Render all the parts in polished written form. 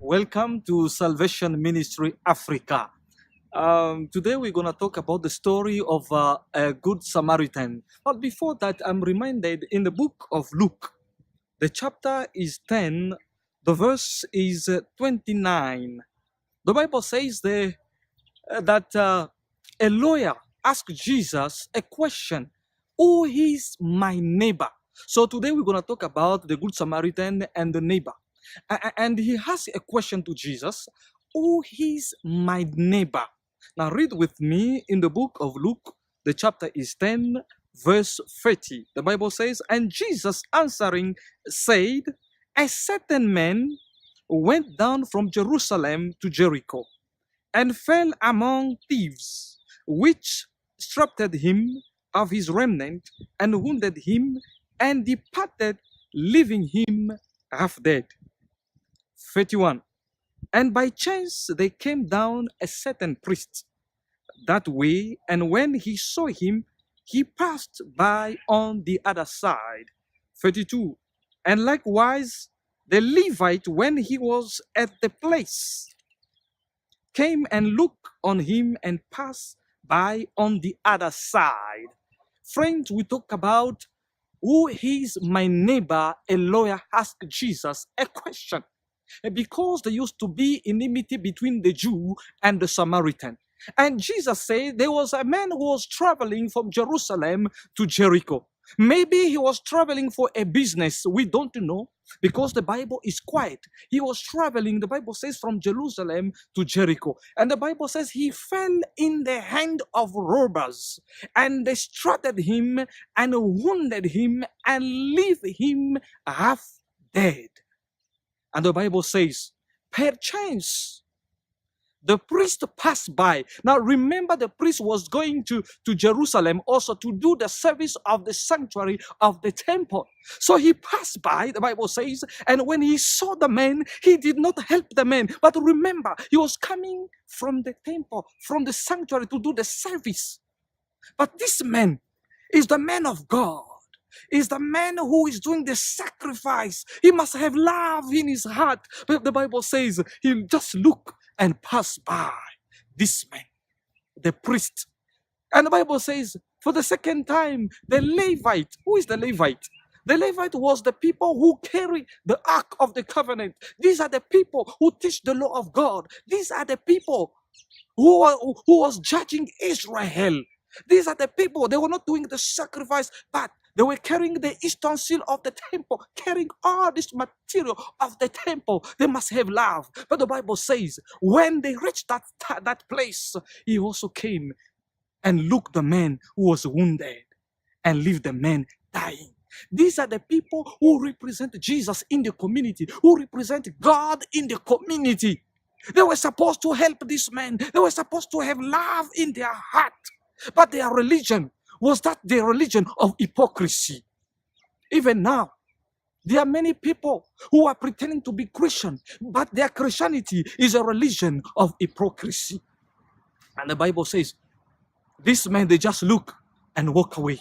Welcome to Salvation Ministry Africa. Today we're going to talk about the story of a Good Samaritan. But before that, I'm reminded in the book of Luke, the chapter is 10, the verse is 29. The Bible says that a lawyer asked Jesus a question: who is my neighbor? So today we're going to talk about the Good Samaritan and the neighbor. And he has a question to Jesus: who is my neighbor? Now read with me in the book of Luke, the chapter is 10, verse 30. The Bible says, and Jesus answering said, a certain man went down from Jerusalem to Jericho and fell among thieves, which stripped him of his remnant and wounded him and departed, leaving him half dead. 31. And by chance there came down a certain priest that way, and when he saw him, he passed by on the other side. 32. And likewise the Levite, when he was at the place, came and looked on him and passed by on the other side. Friends, we talk about who is my neighbor. A lawyer asked Jesus a question because there used to be enmity between the Jew and the Samaritan. And Jesus said there was a man who was traveling from Jerusalem to Jericho. Maybe he was traveling for a business. We don't know because the Bible is quiet. He was traveling, the Bible says, from Jerusalem to Jericho. And the Bible says he fell in the hand of robbers, and they struck him and wounded him and leave him half dead. And the Bible says, perchance the priest passed by. Now remember, the priest was going to Jerusalem also to do the service of the sanctuary of the temple. So he passed by, the Bible says, and when he saw the man, he did not help the man. But remember, he was coming from the temple, from the sanctuary to do the service. But this man is the man of God. Is the man who is doing the sacrifice. He must have love in his heart. But the Bible says he just looked and passed by this man, the priest. And the Bible says for the second time, the Levite. Who is the Levite? The Levite was the people who carry the Ark of the Covenant. These are the people who teach the law of God. These are the people who was judging Israel. These are the people, they were not doing the sacrifice, but they were carrying the eastern seal of the temple, carrying all this material of the temple. They must have love. But the Bible says, when they reached that place, he also came and looked the man who was wounded and leave the man dying. These are the people who represent Jesus in the community, who represent God in the community. They were supposed to help this man. They were supposed to have love in their heart. But their religion was that the religion of hypocrisy. Even now, there are many people who are pretending to be Christian, but their Christianity is a religion of hypocrisy. And the Bible says, this man, they just look and walk away.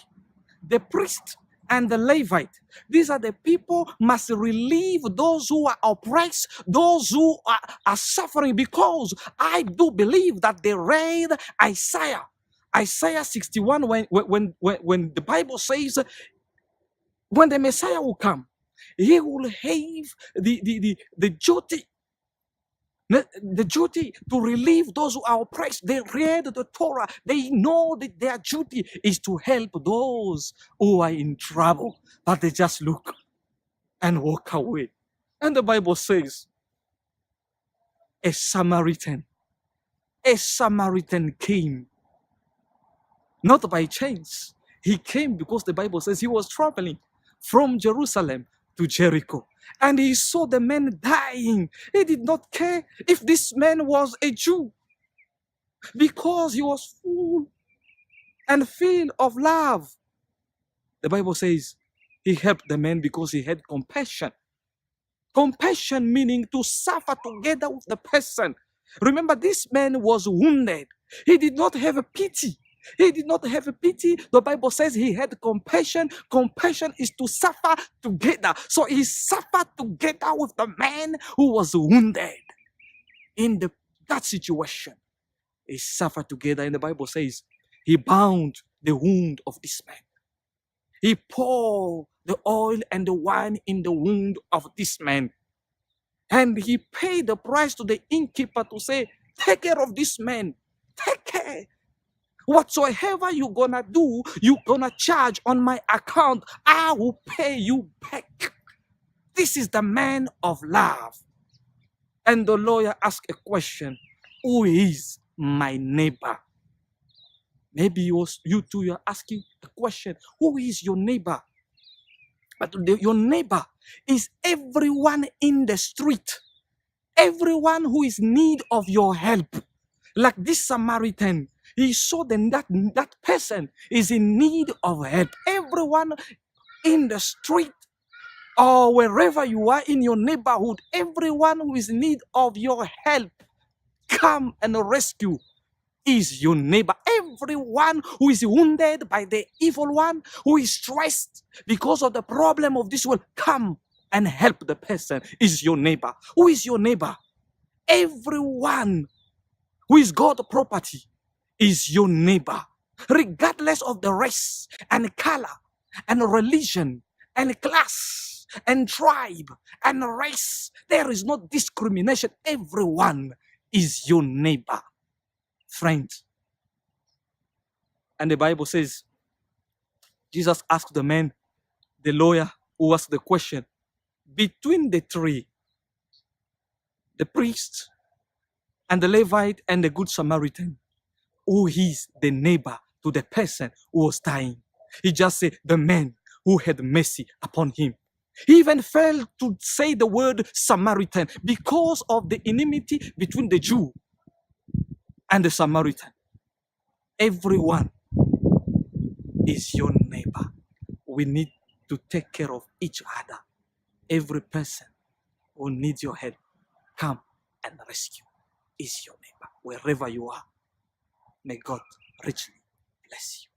The priest and the Levite, these are the people must relieve those who are oppressed, those who are suffering, because I do believe that they read Isaiah 61, when the Bible says, when the Messiah will come, he will have the duty to relieve those who are oppressed. They read the Torah. They know that their duty is to help those who are in trouble. But they just look and walk away. And the Bible says, a Samaritan came. Not by chance. He came because the Bible says he was traveling from Jerusalem to Jericho. And he saw the man dying. He did not care if this man was a Jew, because he was full and filled of love. The Bible says he helped the man because he had compassion. Compassion meaning to suffer together with the person. Remember, this man was wounded. He did not have a pity. He did not have a pity. The Bible says he had compassion. Compassion is to suffer together. So he suffered together with the man who was wounded. in that situation. They suffer together. And the Bible says, he bound the wound of this man. He poured the oil and the wine in the wound of this man. And he paid the price to the innkeeper to say, take care of this man. Take care. Whatsoever you're gonna do, you're gonna charge on my account, I will pay you back. This is the man of love. And the lawyer asked a question, who is my neighbor? Maybe you too, you're asking a question, who is your neighbor? But your neighbor is everyone in the street, everyone who is in need of your help. Like this Samaritan, he saw that person is in need of help. Everyone in the street or wherever you are in your neighborhood, everyone who is in need of your help, come and rescue, is your neighbor. Everyone who is wounded by the evil one, who is stressed because of the problem of this world, come and help the person, is your neighbor. Who is your neighbor? Everyone who is God's property is your neighbor, regardless of the race and color and religion and class and tribe and race. There is no discrimination. Everyone is your neighbor, friend. And the Bible says, Jesus asked the man, the lawyer who asked the question, between the three, the priest and the Levite and the Good Samaritan, who is the neighbor to the person who was dying? He just said, the man who had mercy upon him. He even failed to say the word Samaritan because of the enmity between the Jew and the Samaritan. Everyone is your neighbor. We need to take care of each other. Every person who needs your help, come and rescue, is your neighbor. Wherever you are, may God richly bless you.